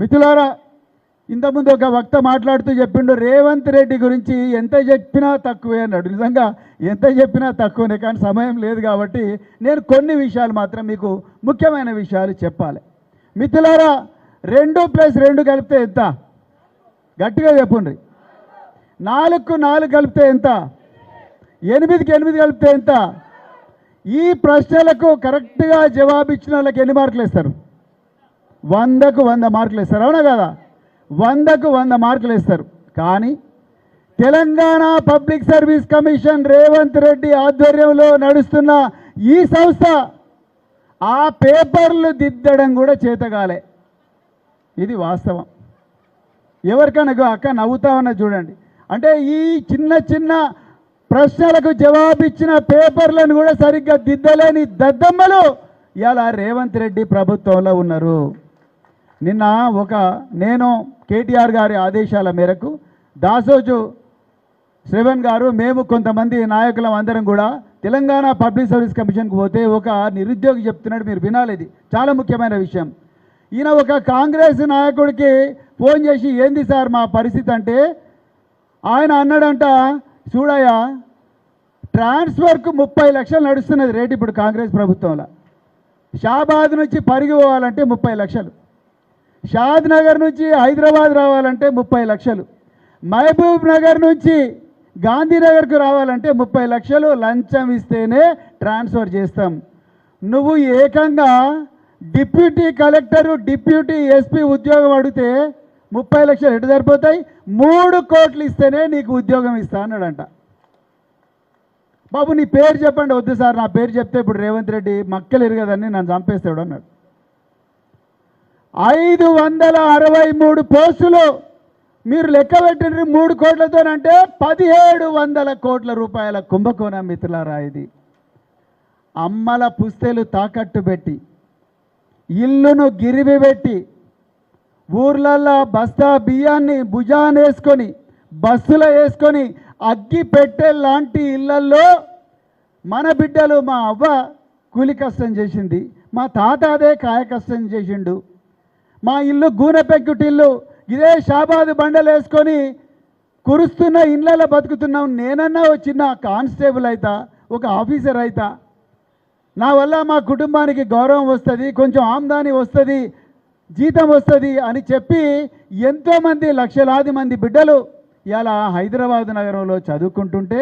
మిత్రులారా, ఇంతకుముందు ఒక వక్త మాట్లాడుతూ చెప్పిండు రేవంత్ రెడ్డి గురించి ఎంత చెప్పినా తక్కువే అన్నాడు. నిజంగా ఎంత చెప్పినా తక్కువనే, కానీ సమయం లేదు కాబట్టి నేను కొన్ని విషయాలు మాత్రం మీకు ముఖ్యమైన విషయాలు చెప్పాలి. మిత్రులారా, 2+2 కలిపితే ఎంత? గట్టిగా చెప్పుండ్రి. 4కు 4 కలిపితే ఎంత? 8కి 8 కలిపితే ఎంత? ఈ ప్రశ్నలకు కరెక్ట్గా జవాబిచ్చిన వాళ్ళకి ఎన్ని మార్కులు ఇస్తారు? 100కు 100 మార్కులు ఇస్తారు, అవునా కదా? 100కు 100 మార్కులు ఇస్తారు. కానీ Telangana public service commission Revanth Reddy ఆధ్వర్యంలో నడుస్తున్న ఈ సంస్థ ఆ పేపర్లు దిద్దడం కూడా చేతగాలే. ఇది వాస్తవం. ఎవరికైనా అక్క నవ్వుతా ఉన్నా చూడండి. అంటే ఈ చిన్న చిన్న ప్రశ్నలకు జవాబిచ్చిన పేపర్లను కూడా సరిగ్గా దిద్దలేని దద్దమ్మలు ఇలా రేవంత్ రెడ్డి ప్రభుత్వంలో ఉన్నారు. నిన్న నేను కేటీఆర్ గారి ఆదేశాల మేరకు దాసోజు శ్రవణ్ గారు, మేము కొంతమంది నాయకులం అందరం కూడా తెలంగాణ పబ్లిక్ సర్వీస్ కమిషన్కి పోతే ఒక నిరుద్యోగి చెప్తున్నాడు, మీరు వినాలి, ఇది చాలా ముఖ్యమైన విషయం. ఈయన ఒక కాంగ్రెస్ నాయకుడికి ఫోన్ చేసి ఏంది సార్ మా పరిస్థితి అంటే, ఆయన అన్నాడంట, చూడయ్యా ట్రాన్స్ఫర్కు 30 లక్షలు నడుస్తున్నది రేటు ఇప్పుడు కాంగ్రెస్ ప్రభుత్వంలో. షాబాద్ నుంచి పరిగి పోవాలంటే 30 లక్షలు, షాద్ నగర్ నుంచి హైదరాబాద్ రావాలంటే 30 లక్షలు, మహబూబ్ నగర్ నుంచి గాంధీనగర్కు రావాలంటే 30 లక్షలు లంచం ఇస్తేనే ట్రాన్స్ఫర్ చేస్తాం. నువ్వు ఏకంగా డిప్యూటీ కలెక్టరు డిప్యూటీ ఎస్పీ ఉద్యోగం అడిగితే 30 లక్షలు ఎటు సరిపోతాయి? 3 కోట్లు ఇస్తేనే నీకు ఉద్యోగం ఇస్తా అన్నాడంట. బాబు నీ పేరు చెప్పండి. వద్దు సార్ నా పేరు చెప్తే ఇప్పుడు రేవంత్ రెడ్డి మక్కలు ఎరగదని నన్ను చంపేస్తాడు అన్నాడు. 563 పోస్టులు మీరు లెక్క పెట్టిన 3 కోట్లతోనంటే 1700 కోట్ల రూపాయల కుంభకోణం మిత్రులారా. ఇది అమ్మల పుస్తెలు తాకట్టు పెట్టి, ఇల్లును గిరివి పెట్టి, ఊర్లల్లో బస్తా బియ్యాన్ని భుజానేసుకొని బస్సులో వేసుకొని అగ్గి పెట్టే లాంటి ఇళ్లల్లో మన బిడ్డలు, మా అవ్వ కూలి కష్టం చేసింది, మా తాత అదే కాయ కష్టం చేసిండు, మా ఇల్లు గూనె పెంకుటిల్లు, ఇదే షాబాద్ బండలు వేసుకొని కురుస్తున్న ఇళ్ళలో బతుకుతున్నాం. నేనన్నా వచ్చిన కానిస్టేబుల్ అవుతా, ఒక ఆఫీసర్ అవుతా, నా వల్ల మా కుటుంబానికి గౌరవం వస్తుంది, కొంచెం ఆమ్దాని వస్తుంది, జీతం వస్తుంది అని చెప్పి ఎంతోమంది లక్షలాది మంది బిడ్డలు ఇలా హైదరాబాద్ నగరంలో చదువుకుంటుంటే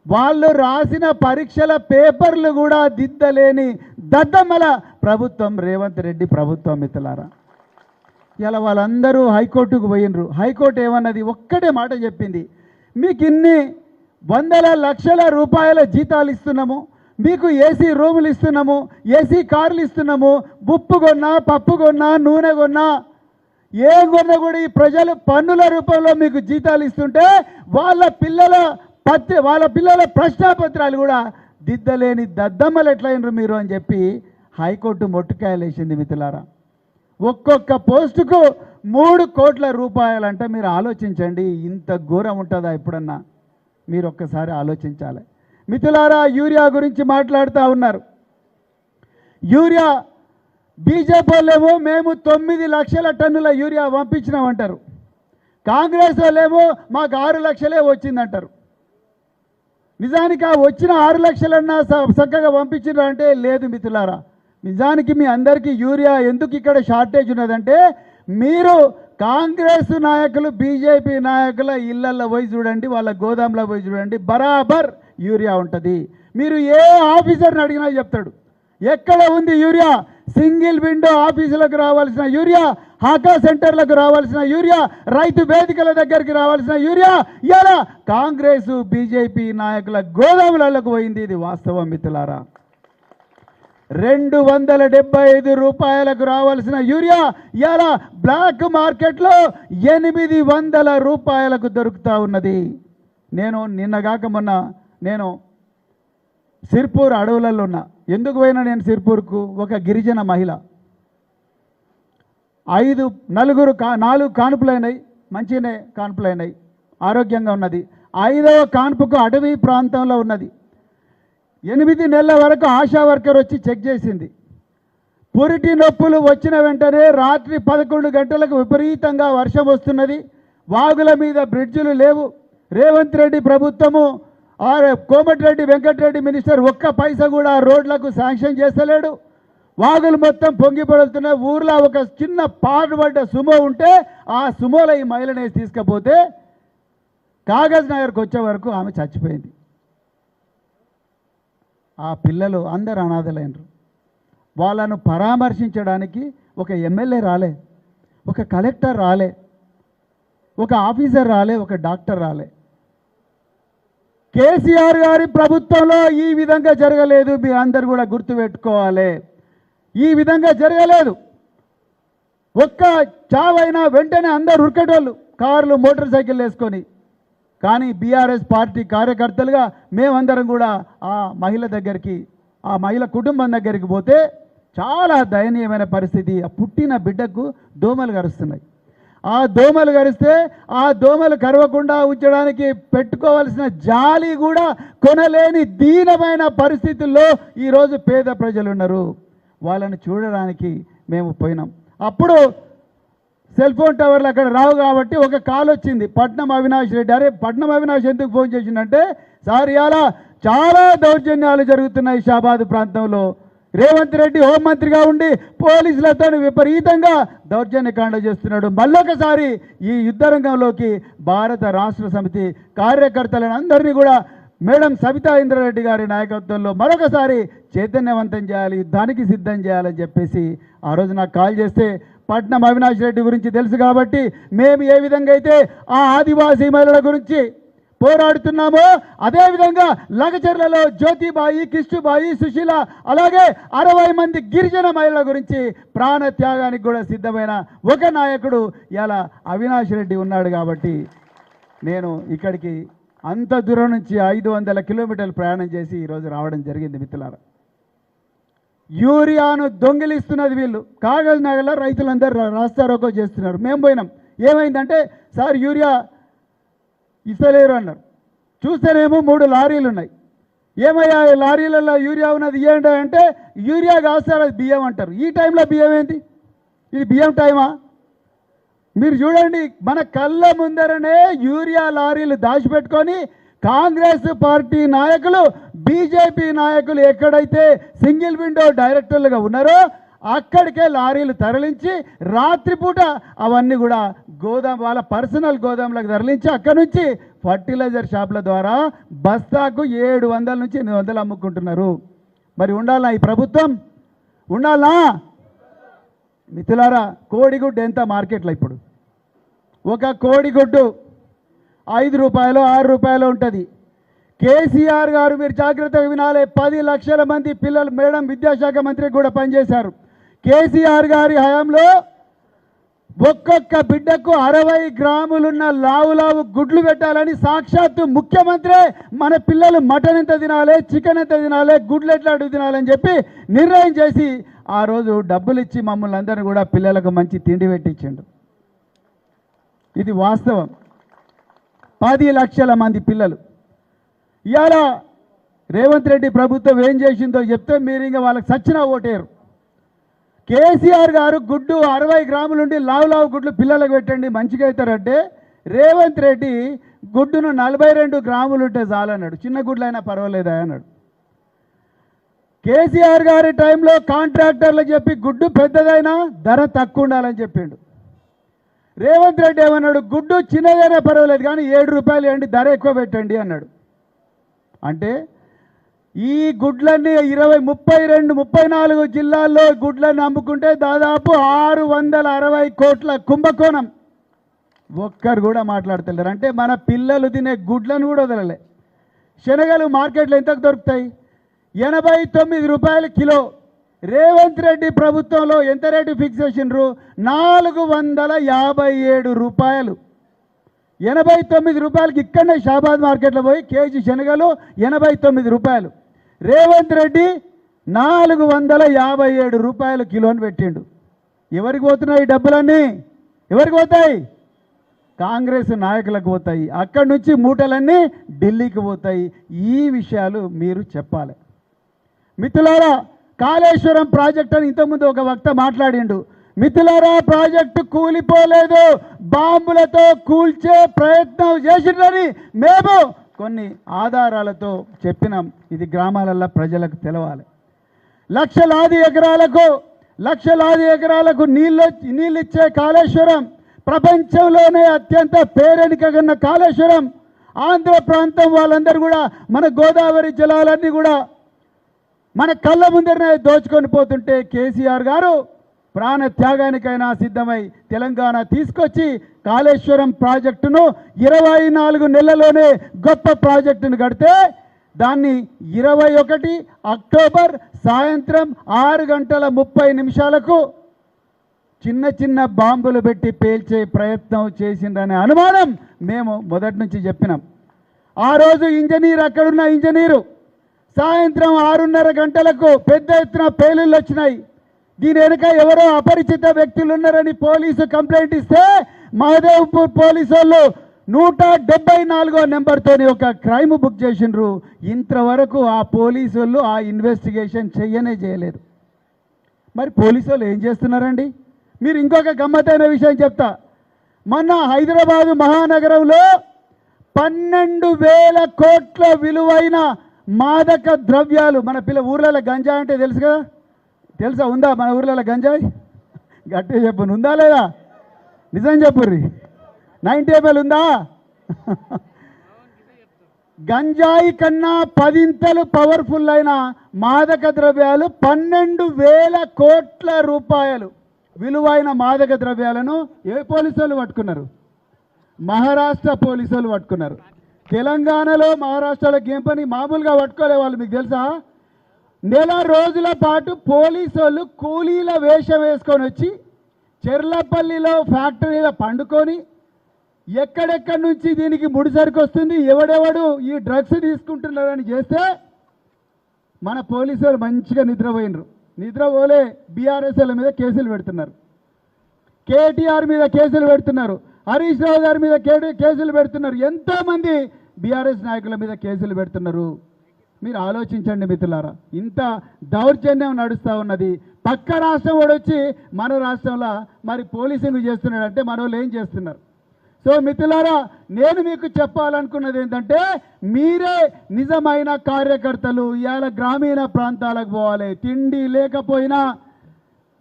వాళ్ళు రాసిన పరీక్షల పేపర్లు కూడా దిద్దలేని దద్దమ్మల ప్రభుత్వం రేవంత్ రెడ్డి ప్రభుత్వం మిత్రులారా. ఇలా వాళ్ళందరూ హైకోర్టుకు పోయినరు. హైకోర్టు ఏమన్నది? ఒక్కటే మాట చెప్పింది, మీకు ఇన్ని వందల లక్షల రూపాయల జీతాలు ఇస్తున్నాము, మీకు ఏసీ రూములు ఇస్తున్నాము, ఏసీ కార్లు ఇస్తున్నాము, ఉప్పు కొన్నా పప్పు కొన్నా నూనె కొన్నా ఏం కొన్నా కూడా ఈ ప్రజలు పన్నుల రూపంలో మీకు జీతాలు ఇస్తుంటే వాళ్ళ పిల్లల ప్రశ్నాపత్రాలు కూడా దిద్దలేని దద్దమ్మలు ఎట్లయినరు మీరు అని చెప్పి హైకోర్టు మొట్టుకాయలు వేసింది మిత్రులారా. ఒక్కొక్క పోస్టుకు 3 కోట్ల రూపాయలంటే మీరు ఆలోచించండి, ఇంత ఘోరం ఉంటుందా ఎప్పుడన్నా? మీరు ఒక్కసారి ఆలోచించాలి మిత్రులారా. యూరియా గురించి మాట్లాడుతూ ఉన్నారు. యూరియా బీజేపీ వాళ్ళేమో మేము 9 లక్షల టన్నుల యూరియా పంపించినామంటారు, కాంగ్రెస్ వాళ్ళేమో మాకు 6 లక్షలే వచ్చిందంటారు. నిజానికి ఆ వచ్చిన 6 లక్షలన్నా చక్కగా పంపించినారు అంటే లేదు మిత్రులారా. నిజానికి మీ అందరికీ యూరియా ఎందుకు ఇక్కడ షార్టేజ్ ఉన్నదంటే, మీరు కాంగ్రెస్ నాయకులు బీజేపీ నాయకుల ఇళ్లల్లో పోయి చూడండి, వాళ్ళ గోదాంలో పోయి చూడండి, బరాబర్ యూరియా ఉంటుంది. మీరు ఏ ఆఫీసర్ని అడిగినా చెప్తాడు ఎక్కడ ఉంది యూరియా. సింగిల్ విండో ఆఫీసులకు రావాల్సిన యూరియా, హాకా సెంటర్లకు రావాల్సిన యూరియా, రైతు వేదికల దగ్గరికి రావాల్సిన యూరియా ఇలా కాంగ్రెస్ బీజేపీ నాయకుల గోదాములకు పోయింది. ఇది వాస్తవం మిత్రులారా. 275 రూపాయలకు రావాల్సిన యూరియా ఇలా బ్లాక్ మార్కెట్లో 800 రూపాయలకు దొరుకుతూ ఉన్నది. నిన్నగాక మొన్న నేను సిర్పూర్ అడవులలో ఉన్నా. ఎందుకు పోయినా నేను సిర్పూర్కు? ఒక గిరిజన మహిళ 4 కాన్పులైనాయి, మంచిగానే కాన్పులైనాయి, ఆరోగ్యంగా ఉన్నది. 5వ కాన్పుకు అడవి ప్రాంతంలో ఉన్నది. 8 నెలల వరకు ఆశా వర్కర్ వచ్చి చెక్ చేసింది. పురిటి నొప్పులు వచ్చిన వెంటనే రాత్రి 11 గంటలకు విపరీతంగా వర్షం వస్తున్నది, వాగుల మీద బ్రిడ్జిలు లేవు. రేవంత్ రెడ్డి ప్రభుత్వము కోమటిరెడ్డి వెంకటరెడ్డి మినిస్టర్ ఒక్క పైసా కూడా రోడ్లకు శాంక్షన్ చేస్తలేడు. వాగులు మొత్తం పొంగిపడుతున్నాయి. ఊర్లో ఒక చిన్న పాడుపడ్డ సుమో ఉంటే ఆ సుమోలో ఈ మహిళని తీసుకపోతే కాగజ్ నగర్కి వచ్చే వరకు ఆమె చచ్చిపోయింది. ఆ పిల్లలు అందరు అనాథలైనరు. వాళ్ళను పరామర్శించడానికి ఒక ఎమ్మెల్యే రాలే, ఒక కలెక్టర్ రాలే, ఒక ఆఫీసర్ రాలే, ఒక డాక్టర్ రాలే. కేసీఆర్ గారి ప్రభుత్వంలో ఈ విధంగా జరగలేదు. మీరు అందరు కూడా గుర్తుపెట్టుకోవాలి, ఈ విధంగా జరగలేదు. ఒక్క చావైనా వెంటనే అందరు ఉరికేటోళ్ళు కార్లు మోటార్ సైకిల్ వేసుకొని. కానీ బీఆర్ఎస్ పార్టీ కార్యకర్తలుగా మేమందరం కూడా ఆ మహిళ దగ్గరికి, ఆ మహిళ కుటుంబం దగ్గరికి పోతే చాలా దయనీయమైన పరిస్థితి. ఆ పుట్టిన బిడ్డకు దోమలు కరుస్తున్నాయి. ఆ దోమలు కరిస్తే ఆ దోమలు కరవకుండా ఉంచడానికి పెట్టుకోవాల్సిన జాలి కూడా కొనలేని దీనమైన పరిస్థితుల్లో ఈరోజు పేద ప్రజలు ఉన్నారు. వాళ్ళని చూడడానికి మేము పోయినాం. అప్పుడు సెల్ ఫోన్ టవర్లు అక్కడ రావు కాబట్టి ఒక కాల్ వచ్చింది, పట్నం అవినాష్ రెడ్డి. అరే పట్నం అవినాష్ ఎందుకు ఫోన్ చేసిందంటే, సార్ ఇవాళ చాలా దౌర్జన్యాలు జరుగుతున్నాయి షాబాద్ ప్రాంతంలో. రేవంత్ రెడ్డి హోంమంత్రిగా ఉండి పోలీసులతో విపరీతంగా దౌర్జన్యకాండ చేస్తున్నాడు. మళ్ళొకసారి ఈ యుద్ధరంగంలోకి భారత రాష్ట్ర సమితి కార్యకర్తలను అందరినీ కూడా మేడం సబితా ఇంద్రారెడ్డి గారి నాయకత్వంలో మరొకసారి చైతన్యవంతం చేయాలి, యుద్ధానికి సిద్ధం చేయాలని చెప్పేసి ఆ రోజు నాకు కాల్ చేస్తే, పట్నం అవినాష్ రెడ్డి గురించి తెలుసు కాబట్టి మేము ఏ విధంగా అయితే ఆ ఆదివాసీ మహిళల గురించి పోరాడుతున్నామో అదేవిధంగా లగచర్లలో జ్యోతిబాయి, కిష్టుబాయి, సుశీల, అలాగే 60 మంది గిరిజన మహిళల గురించి ప్రాణ త్యాగానికి కూడా సిద్ధమైన ఒక నాయకుడు ఇలా అవినాష్ రెడ్డి ఉన్నాడు. కాబట్టి నేను ఇక్కడికి అంత దూరం నుంచి 500 కిలోమీటర్లు ప్రయాణం చేసి ఈరోజు రావడం జరిగింది. మిత్రులారా, యూరియాను దొంగిలిస్తున్నది వీళ్ళు. కాగజ్ నగర్లో రైతులందరూ రాస్తారోకో చేస్తున్నారు. మేము పోయినాం. ఏమైందంటే, సార్ యూరియా ఇస్తలేరు అన్నారు. చూస్తేనేమో 3 లారీలు ఉన్నాయి. ఏమయ్యా ఈ లారీలలో యూరియా ఉన్నది ఇవ్వండి అంటే, యూరియా కాదు సార్ అది బియ్యం అంటారు. ఈ టైంలో బియ్యం ఏంటి? ఇది బియ్యం టైమా? మీరు చూడండి, మన కళ్ళ ముందరనే యూరియా లారీలు దాచిపెట్టుకొని కాంగ్రెస్ పార్టీ నాయకులు, బీజేపీ నాయకులు ఎక్కడైతే సింగిల్ విండో డైరెక్టర్లుగా ఉన్నారో అక్కడికే లారీలు తరలించి రాత్రిపూట అవన్నీ కూడా వాళ్ళ పర్సనల్ గోదాంలకు తరలించి అక్కడి నుంచి ఫర్టిలైజర్ షాపుల ద్వారా బస్తాకు 700 నుంచి 800 అమ్ముకుంటున్నారు. మరి ఉండాలా ఈ ప్రభుత్వం? ఉండాలా? మిత్రులారా, కోడిగుడ్డు ఎంత మార్కెట్లో? ఇప్పుడు ఒక కోడిగుడ్డు 5 రూపాయలు 6 రూపాయలు ఉంటుంది. కేసీఆర్ గారు మీరు జాగ్రత్తగా వినాలి, 10 లక్షల మంది పిల్లలు మేడం విద్యాశాఖ మంత్రికి కూడా పనిచేశారు. కేసీఆర్ గారి హయాంలో ఒక్కొక్క బిడ్డకు 60 గ్రాములున్న లావు గుడ్లు పెట్టాలని సాక్షాత్తు ముఖ్యమంత్రి మన పిల్లలు మటన్ ఎంత తినాలి, చికెన్ ఎంత తినాలి, గుడ్లు ఎట్లా అడుగు తినాలని చెప్పి నిర్ణయం చేసి ఆ రోజు డబ్బులు ఇచ్చి మమ్మల్ని అందరినీ కూడా పిల్లలకు మంచి తిండి పెట్టించిండు. ఇది వాస్తవం. 10 లక్షల మంది పిల్లలు. ఇవాళ రేవంత్ రెడ్డి ప్రభుత్వం ఏం చేసిందో చెప్తే మీరు ఇంకా వాళ్ళకి సచ్చినా ఓటేరు. కేసీఆర్ గారు గుడ్డు 60 గ్రాములు ఉండి లావు గుడ్లు పిల్లలకు పెట్టండి మంచిగా అవుతారంటే, రేవంత్ రెడ్డి గుడ్డును 42 గ్రాములు ఉంటే చాలన్నాడు. చిన్న గుడ్లైనా పర్వాలేదా అన్నాడు. కేసీఆర్ గారి టైంలో కాంట్రాక్టర్లకు చెప్పి గుడ్డు పెద్దదైనా ధర తక్కువ ఉండాలని చెప్పిండు. రేవంత్ రెడ్డి ఏమన్నాడు, గుడ్డు చిన్నదైనా పర్వాలేదు కానీ 7 రూపాయలు ఇవ్వండి, ధర ఎక్కువ పెట్టండి అన్నాడు. అంటే ఈ గుడ్లన్నీ 32, 34 జిల్లాల్లో గుడ్లను అమ్ముకుంటే దాదాపు 660 కోట్ల కుంభకోణం. ఒక్కరు కూడా మాట్లాడతలేరు. అంటే మన పిల్లలు తినే గుడ్లను కూడా వదలలే. శనగలు మార్కెట్లో ఎంతకు దొరుకుతాయి? 89 రూపాయలు కిలో. రేవంత్ రెడ్డి ప్రభుత్వంలో ఎంత రేటు ఫిక్స్ చేసిండ్రు? 457 రూపాయలు. 89 రూపాయలకి ఇక్కడనే షాబాద్ మార్కెట్లో పోయి కేజీ శనగలు 89 రూపాయలు. రేవంత్ రెడ్డి 457 రూపాయలు కిలోని పెట్టిండు. ఎవరికి పోతున్నాయి ఈ డబ్బులన్నీ? ఎవరికి పోతాయి? కాంగ్రెస్ నాయకులకు పోతాయి. అక్కడి నుంచి మూటలన్నీ ఢిల్లీకి పోతాయి. ఈ విషయాలు మీరు చెప్పాలి. మిత్రులారా, కాళేశ్వరం ప్రాజెక్ట్ అని ఇంతకుముందు ఒక వక్త మాట్లాడిండు. మిత్రులారా, ప్రాజెక్టు కూలిపోలేదు, బాంబులతో కూల్చే ప్రయత్నం చేసిండ్రని మేము కొన్ని ఆధారాలతో చెప్పినాం. ఇది గ్రామాలలో ప్రజలకు తెలవాలి. లక్షలాది ఎకరాలకు నీళ్ళిచ్చే కాళేశ్వరం, ప్రపంచంలోనే అత్యంత పేరెనికగన్న కాళేశ్వరం, ఆంధ్ర ప్రాంతం వాళ్ళందరూ కూడా మన గోదావరి జలాలన్నీ కూడా మన కళ్ళ ముందరనే దోచుకొని పోతుంటే కేసీఆర్ గారు ప్రాణ త్యాగానికైనా సిద్ధమై తెలంగాణ తీసుకొచ్చి కాళేశ్వరం ప్రాజెక్టును 24 నెలల్లోనే గొప్ప ప్రాజెక్టును కడితే దాన్ని 21 అక్టోబర్ సాయంత్రం 6:30 చిన్న చిన్న బాంబులు పెట్టి పేల్చే ప్రయత్నం చేసిందనే అనుమానం మేము మొదటి నుంచి చెప్పినాం. ఆ రోజు ఇంజనీర్, అక్కడున్న ఇంజనీరు సాయంత్రం 6:30 పెద్ద ఎత్తున పేలుళ్ళు వచ్చినాయి. దీని వెనుక ఎవరో అపరిచిత వ్యక్తులు ఉన్నారని పోలీసు కంప్లైంట్ ఇస్తే మహదేవ్పూర్ పోలీసు వాళ్ళు 174వ నెంబర్తో ఒక క్రైమ్ బుక్ చేసిండ్రు. ఇంతవరకు ఆ పోలీసు వాళ్ళు ఆ ఇన్వెస్టిగేషన్ చేయలేదు. మరి పోలీసు వాళ్ళు ఏం చేస్తున్నారండి? మీరు ఇంకొక గమ్మత్తైన విషయం చెప్తా. మొన్న హైదరాబాదు మహానగరంలో 12,000 కోట్ల విలువైన మాదక ద్రవ్యాలు, మన ఊర్లలో గంజాయి అంటే తెలుసు కదా, తెలుసా? ఉందా మన ఊర్లలో గంజాయి? గట్టిగా చెప్పు, ఉందా లేదా? నిజం చెప్పుర్రి. 90 ml ఉందా? గంజాయి కన్నా 10 ఇంతలు పవర్ఫుల్ అయిన మాదక ద్రవ్యాలు 12,000 కోట్ల రూపాయలు విలువైన మాదక ద్రవ్యాలను ఏ పోలీసు వాళ్ళు పట్టుకున్నారు? మహారాష్ట్ర పోలీసు వాళ్ళు పట్టుకున్నారు. తెలంగాణలో మహారాష్ట్రలో ఏం పని? మామూలుగా పట్టుకోలే వాళ్ళు. మీకు తెలుసా, నెల రోజుల పాటు పోలీసు వాళ్ళు కూలీల వేషం వేసుకొని వచ్చి చెర్లపల్లిలో ఫ్యాక్టరీలో పండుకొని ఎక్కడెక్కడి నుంచి దీనికి ముడిసరికి వస్తుంది, ఎవడెవడు ఈ డ్రగ్స్ తీసుకుంటున్నారని చేస్తే మన పోలీసు వాళ్ళు మంచిగా నిద్రపోయినరు. నిద్రపోలే బీఆర్ఎస్ఎల్ మీద కేసులు పెడుతున్నారు, కేటీఆర్ మీద కేసులు పెడుతున్నారు, హరీష్ రావు గారి మీద కేసులు పెడుతున్నారు, ఎంతోమంది బీఆర్ఎస్ నాయకుల మీద కేసులు పెడుతున్నారు. మీరు ఆలోచించండి మిత్రులారా, ఇంత దౌర్జన్యం నడుస్తూ ఉన్నది. పక్క రాష్ట్రం వాడు వచ్చి మన రాష్ట్రంలో మరి పోలీసింగ్ చేస్తున్నాడంటే మన వాళ్ళు ఏం చేస్తున్నారు? సో మిత్రులారా, నేను మీకు చెప్పాలనుకున్నది ఏంటంటే, మీరే నిజమైన కార్యకర్తలు. ఇవాళ గ్రామీణ ప్రాంతాలకు పోవాలి, తిండి లేకపోయినా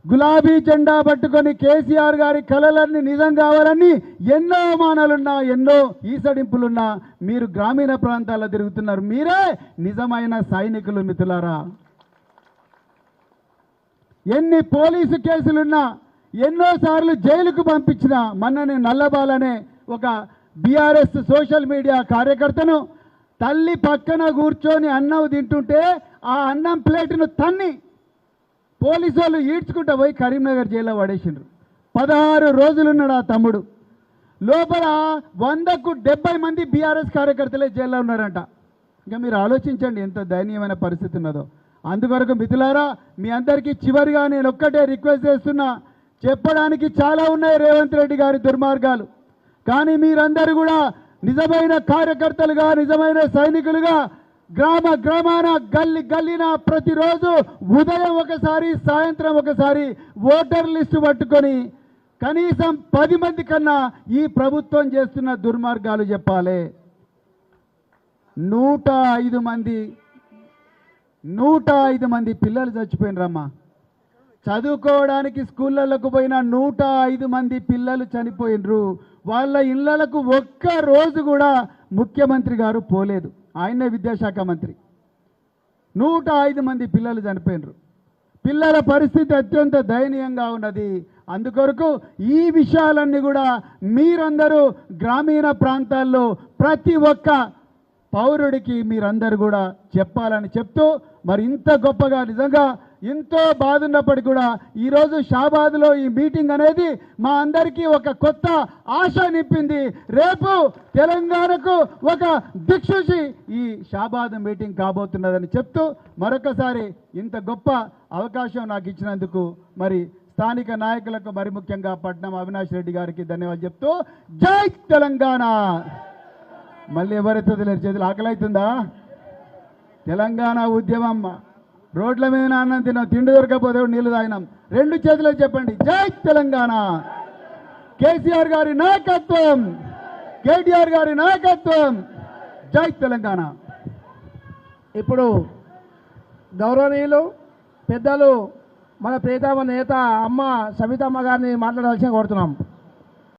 గులాబీ జెండా పట్టుకొని కేసీఆర్ గారి కలలన్నీ నిజం కావాలని ఎన్నో అవమానాలున్నా, ఎన్నో ఈసడింపులున్నా మీరు గ్రామీణ ప్రాంతాల్లో తిరుగుతున్నారు. మీరే నిజమైన సైనికులు మిత్రులారా. ఎన్ని పోలీసు కేసులున్నా, ఎన్నోసార్లు జైలుకు పంపించిన మొన్ననే నల్లబాలనే ఒక బీఆర్ఎస్ సోషల్ మీడియా కార్యకర్తను తల్లి పక్కన కూర్చొని అన్నం తింటుంటే ఆ అన్నం ప్లేటును తన్ని పోలీసు వాళ్ళు ఈడ్చుకుంటూ పోయి కరీంనగర్ జైల్లో పడేసిండ్రు. 16 రోజులున్నాడు ఆ తమ్ముడు. లోపల 100కు 70 మంది బీఆర్ఎస్ కార్యకర్తలే జైల్లో ఉన్నారంట. ఇంకా మీరు ఆలోచించండి ఎంత దయనీయమైన పరిస్థితి ఉన్నదో. అందువరకు మిత్రులారా, మీ అందరికీ చివరిగా నేను ఒక్కటే రిక్వెస్ట్ చేస్తున్నా. చెప్పడానికి చాలా ఉన్నాయి రేవంత్ రెడ్డి గారి దుర్మార్గాలు, కానీ మీరందరూ కూడా నిజమైన కార్యకర్తలుగా, నిజమైన సైనికులుగా గ్రామాన గల్లీన ప్రతిరోజు ఉదయం ఒకసారి, సాయంత్రం ఒకసారి ఓటర్ లిస్టు పట్టుకొని కనీసం 10 మంది కన్నా ఈ ప్రభుత్వం చేస్తున్న దుర్మార్గాలు చెప్పాలి. 105 మంది పిల్లలు చచ్చిపోయినరమ్మా. చదువుకోవడానికి స్కూళ్ళకు పోయిన 105 మంది పిల్లలు చనిపోయినరు. వాళ్ళ ఇళ్లకు ఒక్క రోజు కూడా ముఖ్యమంత్రి గారు పోలేదు, ఆయనే విద్యాశాఖ మంత్రి. 105 మంది పిల్లలు చనిపోయినరు. పిల్లల పరిస్థితి అత్యంత దయనీయంగా ఉన్నది. అందుకొరకు ఈ విషయాలన్నీ కూడా మీరందరూ గ్రామీణ ప్రాంతాల్లో ప్రతి ఒక్క పౌరుడికి మీరందరూ కూడా చెప్పాలని చెప్తూ, మరి ఇంత గొప్పగా నిజంగా ఎంతో బాధ ఉన్నప్పటికీ కూడా ఈరోజు షాబాద్లో ఈ మీటింగ్ అనేది మా అందరికీ ఒక కొత్త ఆశ నింపింది. రేపు తెలంగాణకు ఒక దిక్సూచి ఈ షాబాద్ మీటింగ్ కాబోతున్నదని చెప్తూ, మరొకసారి ఇంత గొప్ప అవకాశం నాకు ఇచ్చినందుకు మరి స్థానిక నాయకులకు, మరి ముఖ్యంగా పట్నం అవినాష్ రెడ్డి గారికి ధన్యవాదాలు చెప్తూ, జై తెలంగాణ. మళ్ళీ ఎవరైతే చేతులు ఆకలి అవుతుందా? తెలంగాణ ఉద్యమం రోడ్ల మీద అన్నం తిన్నాం, తిండి దొరకపోతే నీళ్లు తాగినాం. రెండు చేతులు చెప్పండి, జై తెలంగాణ. కేసీఆర్ గారి నాయకత్వం, కేటీఆర్ గారి నాయకత్వం, జై తెలంగాణ. ఇప్పుడు గౌరవనీయులు పెద్దలు మన ప్రియతమ నేత అమ్మ సవితమ్మ గారిని మాట్లాడవలసి కోరుతున్నాం.